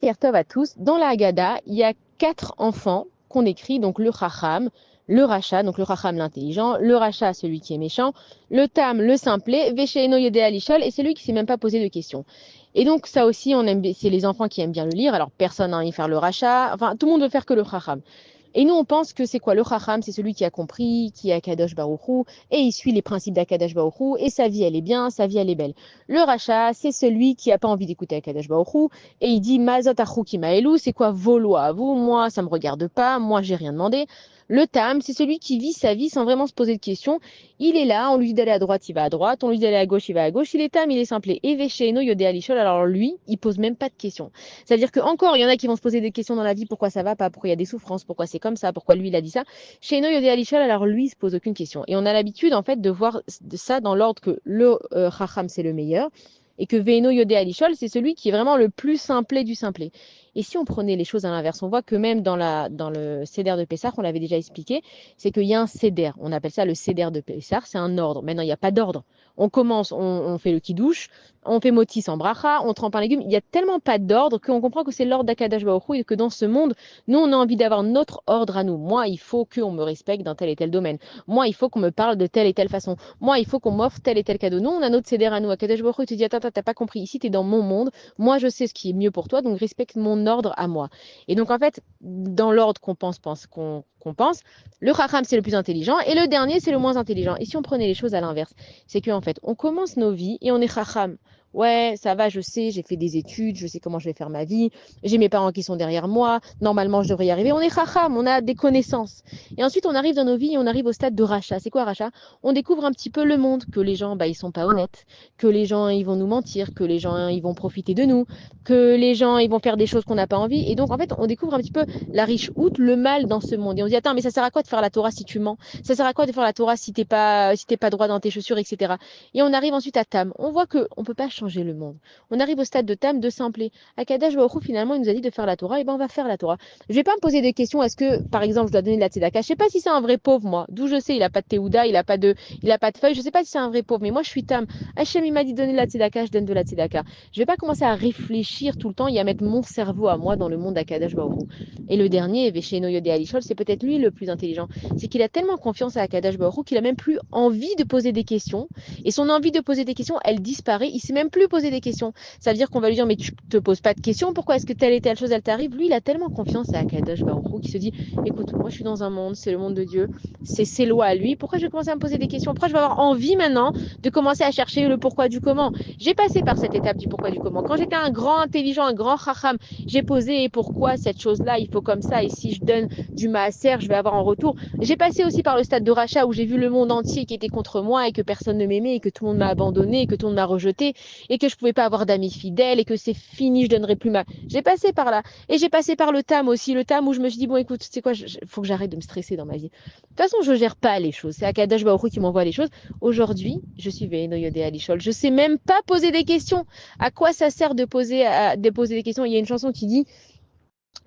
Tov à tous. Dans la Haggadah, il y a 4 enfants qu'on écrit, donc le Chacham, le Racha, donc le Chacham l'intelligent, le Racha celui qui est méchant, le Tam le simplet, Vesheino Yodé Lishol et celui qui ne s'est même pas posé de questions. Et donc ça aussi, c'est les enfants qui aiment bien le lire. Alors personne n'a envie de faire le Racha, enfin tout le monde veut faire que le Chacham. Et nous, on pense que c'est quoi le Chacham? C'est celui qui a compris, qui est Akadosh Baruch Hu, et il suit les principes d'Akadosh Baruch Hu, et sa vie, elle est bien, sa vie, elle est belle. Le Racha, c'est celui qui n'a pas envie d'écouter Akadosh Baruch Hu, et il dit Mazot Achuki Maelu, c'est quoi vos lois à vous? Moi, ça me regarde pas, moi, j'ai rien demandé. Le Tam, c'est celui qui vit sa vie sans vraiment se poser de questions. Il est là, on lui dit d'aller à droite, il va à droite, on lui dit d'aller à gauche, il va à gauche. Il est Tam, il est simple. Evesheno Yodé Alishol, alors lui, il pose même pas de questions. C'est-à-dire qu'encore, il y en a qui vont se poser des questions dans la vie, pourquoi ça va pas, pourquoi il y a des souffrances, pourquoi c'est comme ça, pourquoi lui il a dit ça. Chez Eno Yodé Alishol, alors lui, il se pose aucune question. Et on a l'habitude, en fait, de voir ça dans l'ordre que le Chacham, c'est le meilleur, et que Veeno Yodé Alishol, c'est celui qui est vraiment le plus simplet du simplet. Et si on prenait les choses à l'inverse, on voit que même dans le Seder de Pessah, on l'avait déjà expliqué, c'est qu'il y a un Seder. On appelle ça le Seder de Pessah, c'est un ordre. Maintenant, il n'y a pas d'ordre. On commence, on fait le kidouche, on fait motis en bracha, on trempe un légume. Il n'y a tellement pas d'ordre qu'on comprend que c'est l'ordre d'Akadash Baruch Hu et que dans ce monde, nous, on a envie d'avoir notre ordre à nous. Moi, il faut qu'on me respecte dans tel et tel domaine. Moi, il faut qu'on me parle de telle et telle façon. Moi, il faut qu'on m'offre tel et tel cadeau. Nous, on a notre cédère à nous. Akadash Baruch Hu te dit, attends, t'as pas compris. Ici, tu es dans mon monde. Moi, je sais ce qui est mieux pour toi, donc respecte mon ordre à moi. Et donc, en fait, dans l'ordre qu'on pense, le Chacham, c'est le plus intelligent et le dernier, c'est le moins intelligent. Et si on prenait les choses à l'inverse, c'est qu'en fait, on commence nos vies et on est Chacham. Ouais, ça va, je sais, j'ai fait des études, je sais comment je vais faire ma vie, j'ai mes parents qui sont derrière moi, normalement je devrais y arriver. On est chacham, on a des connaissances. Et ensuite, on arrive dans nos vies et on arrive au stade de rachat. C'est quoi rachat? On découvre un petit peu le monde, que les gens, bah, ils sont pas honnêtes, que les gens, ils vont nous mentir, que les gens, ils vont profiter de nous, que les gens, ils vont faire des choses qu'on n'a pas envie. Et donc, en fait, on découvre un petit peu la riche out, le mal dans ce monde. Et on se dit, attends, mais ça sert à quoi de faire la Torah si tu mens? Ça sert à quoi de faire la Torah si t'es pas droit dans tes chaussures, etc. Et on arrive ensuite à Tam. On voit qu'on ne peut pas changer le monde. On arrive au stade de Tam, de simpler. Akadash Baruch Hu, finalement, il nous a dit de faire la Torah, et ben on va faire la Torah. Je vais pas me poser des questions, est-ce que, par exemple, je dois donner de la tzedaka? Je sais pas si c'est un vrai pauvre, moi. D'où je sais, il a pas de théouda, il a pas de feuille, je sais pas si c'est un vrai pauvre, mais moi je suis Tam. Hachem, il m'a dit de donner de la tzedaka, je donne de la tzedaka. Je vais pas commencer à réfléchir tout le temps et à mettre mon cerveau à moi dans le monde d'Akadash Baruch Hu. Et le dernier, Vesheno Yodé Alishol, c'est peut-être lui le plus intelligent. C'est qu'il a tellement confiance à Akadash Baruch Hu qu'il a même plus envie de poser des questions et son envie de poser des questions, elle disparaît. Il ne sait même plus poser des questions. Ça veut dire qu'on va lui dire, mais tu te poses pas de questions, pourquoi est-ce que telle et telle chose, elle t'arrive? Lui, il a tellement confiance à Akadosh Baruch Hu qu'il se dit, écoute, moi je suis dans un monde, c'est le monde de Dieu, c'est ses lois à lui, pourquoi je vais commencer à me poser des questions? Pourquoi je vais avoir envie maintenant de commencer à chercher le pourquoi du comment? J'ai passé par cette étape du pourquoi du comment. Quand j'étais un grand intelligent, un grand chacham, j'ai posé pourquoi cette chose-là, il faut comme ça, et si je donne du maaser, je vais avoir en retour. J'ai passé aussi par le stade de rachat où j'ai vu le monde entier qui était contre moi et que personne ne m'aimait et que tout le monde m'a abandonné et que tout le monde m'a rejeté et que je pouvais pas avoir d'amis fidèles et que c'est fini, je donnerai plus ma. J'ai passé par là et j'ai passé par le tam aussi, le tam où je me suis dit bon écoute, c'est quoi, faut que j'arrête de me stresser dans ma vie. De toute façon, je gère pas les choses. C'est Akadash Baruch Hu qui m'envoie les choses. Aujourd'hui, je suis Ve'eno Yodé Alishol. Je sais même pas poser des questions. À quoi ça sert de poser des questions? Il y a une chanson qui dit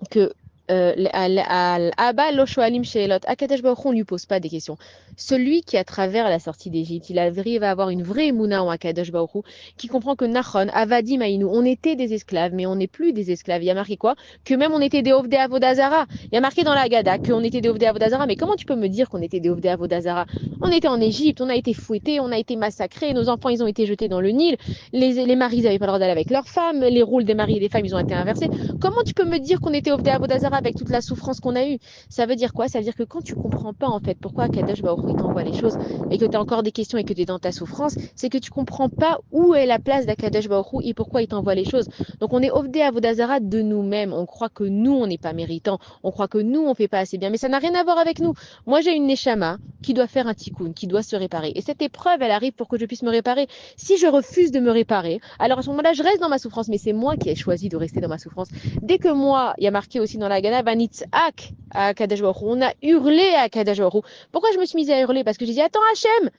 que Abba lo shoalim sheelot. Akadosh Baruch Hu, on ne lui pose pas des questions. Celui qui, à travers la sortie d'Égypte, il arrive à avoir une vraie émouna en Akadosh Baruch Hu, qui comprend que Nachon, Avadim Aïnou, on était des esclaves, mais on n'est plus des esclaves. Il y a marqué quoi? Que même on était des Ovdei Avodazara. Il y a marqué dans la Haggadah qu'on était des Ovdei Avodazara. Mais comment tu peux me dire qu'on était des Ovdei Avodazara? On était en Égypte, on a été fouettés, on a été massacrés, nos enfants, ils ont été jetés dans le Nil, les maris n'avaient pas le droit d'aller avec leurs femmes, les rôles des maris et des femmes, ils ont été inversés. Comment tu peux me dire qu'on était Ovdei Avodazara avec toute la souffrance qu'on a eue? Ça veut dire quoi? Ça veut dire que quand tu comprends pas en fait pourquoi Kadosh Baruch Hu t'envoie les choses et que tu as encore des questions et que tu es dans ta souffrance, c'est que tu comprends pas où est la place d'Akadosh Baruch Hu et pourquoi il t'envoie les choses. Donc on est Ovdei Avodazara de nous-mêmes. On croit que nous, on n'est pas méritant. On croit que nous, on fait pas assez bien. Mais ça n'a rien à voir avec nous. Moi, j'ai une Neshama qui doit faire un tikkun, qui doit se réparer. Et cette épreuve, elle arrive pour que je puisse me réparer. Si je refuse de me réparer, alors à ce moment-là, je reste dans ma souffrance. Mais c'est moi qui ai choisi de rester dans ma souffrance. Dès que moi, il y a marqué aussi dans la Gana, Vanitzak à Kadesh Baruch Hu, on a hurlé à Kadesh Baruch Hu. Pourquoi je me suis mise à hurler? Parce que j'ai dit, attends Hachem,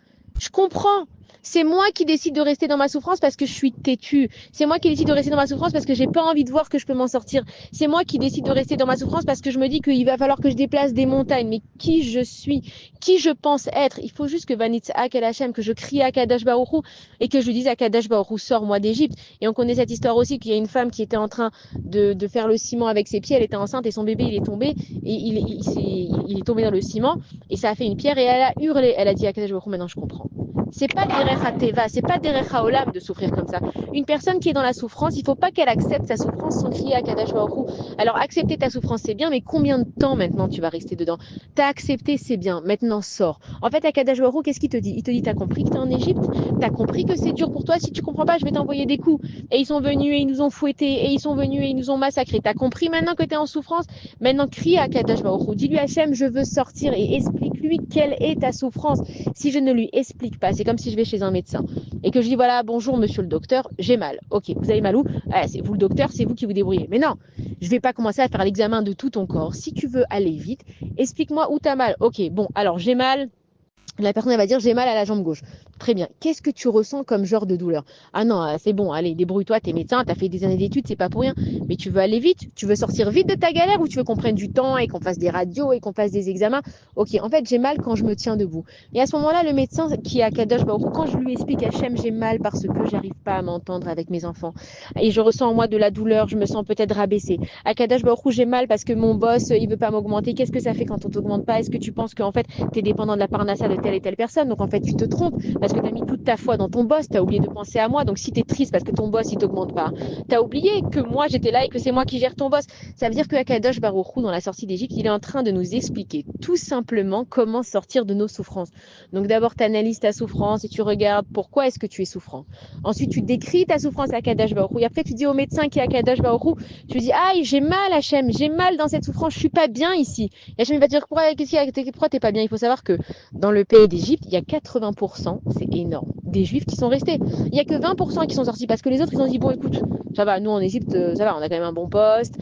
je comprends. C'est moi qui décide de rester dans ma souffrance parce que je suis têtue. C'est moi qui décide de rester dans ma souffrance parce que j'ai pas envie de voir que je peux m'en sortir. C'est moi qui décide de rester dans ma souffrance parce que je me dis qu'il va falloir que je déplace des montagnes. Mais qui je suis, qui je pense être, il faut juste que Vanitzak El Hashem, que je crie à Kadosh Baruch Hu et que je lui dise à Kadosh Baruch Hu, sors-moi d'Égypte. Et on connaît cette histoire aussi qu'il y a une femme qui était en train de faire le ciment avec ses pieds, elle était enceinte et son bébé il est tombé et il est tombé dans le ciment et ça a fait une pierre et elle a hurlé. Elle a dit à Kadosh Baruch Hu, maintenant je comprends. C'est pas derech hateva, c'est pas derech haolam de souffrir comme ça. Une personne qui est dans la souffrance, il faut pas qu'elle accepte sa souffrance sans crier à Kadosh Baruch Hu. Alors accepter ta souffrance c'est bien, mais combien de temps maintenant tu vas rester dedans? T'as accepté, c'est bien, maintenant sors. En fait, à Kadosh Baruch Hu, qu'est-ce qu'il te dit? Il te dit, t'as compris que t'es en Égypte? T'as compris que c'est dur pour toi? Si tu comprends pas, je vais t'envoyer des coups. Et ils sont venus et ils nous ont fouettés, et ils sont venus et ils nous ont massacrés. T'as compris maintenant que t'es en souffrance? Maintenant crie à Kadosh Baruch Hu. Dis-lui Hachem, je veux sortir et explique-lui quelle est ta souffrance. Si je ne lui explique pas, c'est comme si je vais chez un médecin et que je dis voilà, bonjour monsieur le docteur, j'ai mal. Ok, vous avez mal où? C'est vous le docteur, c'est vous qui vous débrouillez. Mais non, je ne vais pas commencer à faire l'examen de tout ton corps. Si tu veux aller vite, explique-moi où tu as mal. Ok, bon, alors j'ai mal. La personne elle va dire j'ai mal à la jambe gauche. Très bien. Qu'est-ce que tu ressens comme genre de douleur? Ah non, c'est bon, allez, débrouille-toi, t'es médecin, t'as fait des années d'études, c'est pas pour rien. Mais tu veux aller vite? Tu veux sortir vite de ta galère ou tu veux qu'on prenne du temps et qu'on fasse des radios et qu'on fasse des examens? Ok, en fait, j'ai mal quand je me tiens debout. Et à ce moment-là, le médecin qui est à Kadosh Baruch Hu, quand je lui explique Hachem, j'ai mal parce que j'arrive pas à m'entendre avec mes enfants et je ressens en moi de la douleur, je me sens peut-être rabaissée. À Kadosh Baruch Hu, j'ai mal parce que mon boss, il veut pas m'augmenter. Qu'est-ce que ça fait quand on t'augmente pas? Est-ce que tu penses qu'en fait, tu es dépendant de la parnassa de telle et telle personne? Donc en fait, tu te trompes parce que tu as mis toute ta foi dans ton boss, tu as oublié de penser à moi. Donc si tu es triste parce que ton boss il t'augmente pas, tu as oublié que moi j'étais là et que c'est moi qui gère ton boss. Ça veut dire que Akadosh Baruch Hu dans la sortie d'Égypte, il est en train de nous expliquer tout simplement comment sortir de nos souffrances. Donc d'abord tu analyses ta souffrance et tu regardes pourquoi est-ce que tu es souffrant. Ensuite tu décris ta souffrance à Akadosh Baruch Hu et après tu dis au médecin qui est à Akadosh Baruch Hu, tu dis aïe j'ai mal Hachem, j'ai mal dans cette souffrance, je suis pas bien ici. Et Hachem il va te dire pourquoi t'es pas bien. Il faut savoir que dans le pays d'Égypte, il y a 80%, c'est énorme, des juifs qui sont restés. Il n'y a que 20% qui sont sortis parce que les autres, ils ont dit bon, écoute, ça va, nous en Égypte, ça va, on a quand même un bon poste.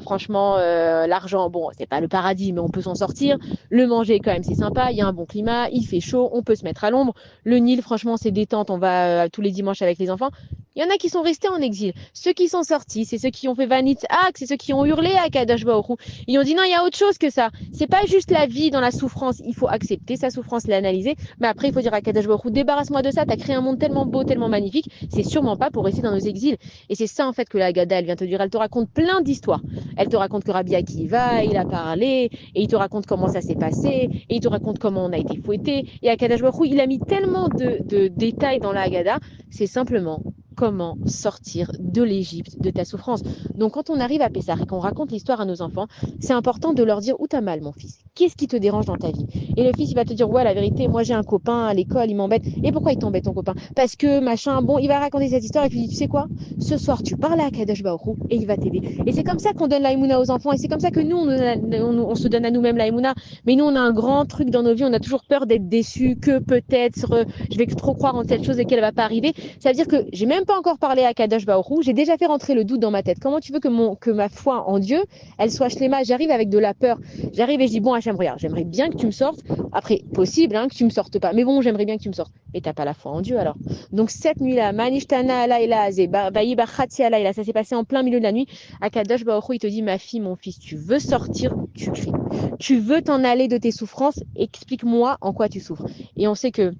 Franchement, l'argent, bon, c'est pas le paradis, mais on peut s'en sortir. Le manger, quand même, c'est sympa. Il y a un bon climat, il fait chaud, on peut se mettre à l'ombre. Le Nil, franchement, c'est détente. On va tous les dimanches avec les enfants. Il y en a qui sont restés en exil. Ceux qui sont sortis, c'est ceux qui ont fait Vanitzak, c'est ceux qui ont hurlé à Kadosh Baruch Hu. Ils ont dit non, il y a autre chose que ça. C'est pas juste la vie dans la souffrance. Il faut accepter sa souffrance, l'analyser. Mais après, il faut dire à Kadosh Baruch Hu, débarrasse-moi de ça. T'as créé un monde tellement beau, tellement magnifique. C'est sûrement pas pour rester dans nos exils. Et c'est ça en fait que la Haggadah, elle vient te dire. Elle te raconte plein d'histoires. Elle te raconte que Rabbi Akiva, il a parlé, et il te raconte comment ça s'est passé, et il te raconte comment on a été fouetté. Et à Kadosh Baruch Hu, il a mis tellement de détails dans la Haggadah. C'est simplement comment sortir de l'Égypte, de ta souffrance. Donc quand on arrive à Pessah et qu'on raconte l'histoire à nos enfants, c'est important de leur dire où t'as mal mon fils. Qu'est-ce qui te dérange dans ta vie? Et le fils il va te dire ouais la vérité, moi j'ai un copain à l'école, il m'embête. Et pourquoi il t'embête ton copain? Parce que machin, bon, il va raconter cette histoire et puis tu sais quoi? Ce soir tu parles à Kadosh Baruch Hu et il va t'aider. Et c'est comme ça qu'on donne l'aïmouna aux enfants et c'est comme ça que nous on se donne à nous-mêmes l'aïmouna. Mais nous on a un grand truc dans nos vies, on a toujours peur d'être déçus, que peut-être je vais trop croire en telle chose et qu'elle va pas arriver. Ça veut dire que j'ai même pas encore parlé à Kadosh Baruch Hu, j'ai déjà fait rentrer le doute dans ma tête. Comment tu veux que ma foi en Dieu, elle soit shléma? J'arrive avec de la peur. J'arrive et je dis bon Hachem, regarde, j'aimerais bien que tu me sortes. Après, possible que tu me sortes pas. Mais bon, j'aimerais bien que tu me sortes. Mais t'as pas la foi en Dieu alors. Donc cette nuit-là, Manishtana Alayla, Alayla, ça s'est passé en plein milieu de la nuit. À Kadosh Baruch Hu, il te dit ma fille, mon fils, tu veux sortir, tu cries. Tu veux t'en aller de tes souffrances, explique-moi en quoi tu souffres. Et on sait que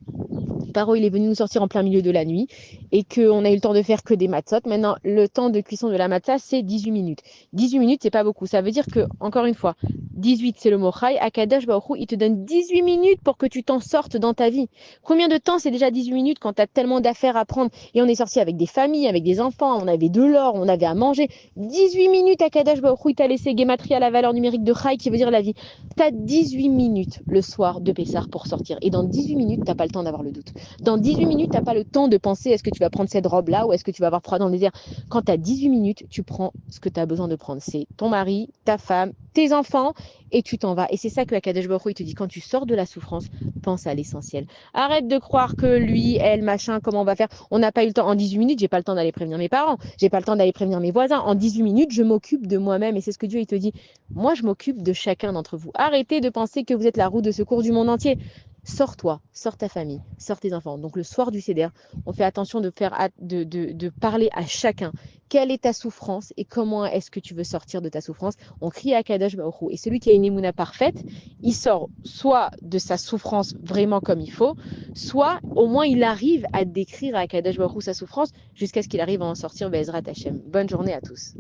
Paro, il est venu nous sortir en plein milieu de la nuit et qu'on a eu le temps de faire que des matzot. Maintenant, le temps de cuisson de la matzah, c'est 18 minutes. 18 minutes, c'est pas beaucoup. Ça veut dire que, encore une fois, 18, c'est le mot chai. Akadosh Baruch Hu, il te donne 18 minutes pour que tu t'en sortes dans ta vie. Combien de temps c'est déjà 18 minutes quand tu as tellement d'affaires à prendre? Et on est sorti avec des familles, avec des enfants, on avait de l'or, on avait à manger. 18 minutes, Akadosh Baruch Hu, il t'a laissé Gematria à la valeur numérique de chai, qui veut dire la vie. Tu as 18 minutes le soir de Pessah pour sortir. Et dans 18 minutes, tu n'as pas le temps d'avoir le doute. Dans 18 minutes, tu n'as pas le temps de penser est-ce que tu vas prendre cette robe-là ou est-ce que tu vas avoir froid dans le désert. Quand tu as 18 minutes, tu prends ce que tu as besoin de prendre. C'est ton mari, ta femme, tes enfants et tu t'en vas. Et c'est ça que Akadosh Baruch Hu, il te dit quand tu sors de la souffrance, pense à l'essentiel. Arrête de croire que lui, elle, machin, comment on va faire. On n'a pas eu le temps. En 18 minutes, j'ai pas le temps d'aller prévenir mes parents. J'ai pas le temps d'aller prévenir mes voisins. En 18 minutes, je m'occupe de moi-même. Et c'est ce que Dieu, il te dit. Moi, je m'occupe de chacun d'entre vous. Arrêtez de penser que vous êtes la roue de secours du monde entier. sors-toi, sors ta famille, sors tes enfants. Donc le soir du Seder, on fait attention de de parler à chacun. Quelle est ta souffrance et comment est-ce que tu veux sortir de ta souffrance? On crie à Kadosh Baruch Hu. Et celui qui a une émouna parfaite, il sort soit de sa souffrance vraiment comme il faut, soit au moins il arrive à décrire à Kadosh Baruch Hu sa souffrance jusqu'à ce qu'il arrive à en sortir Be'ezrat Hashem. Bonne journée à tous.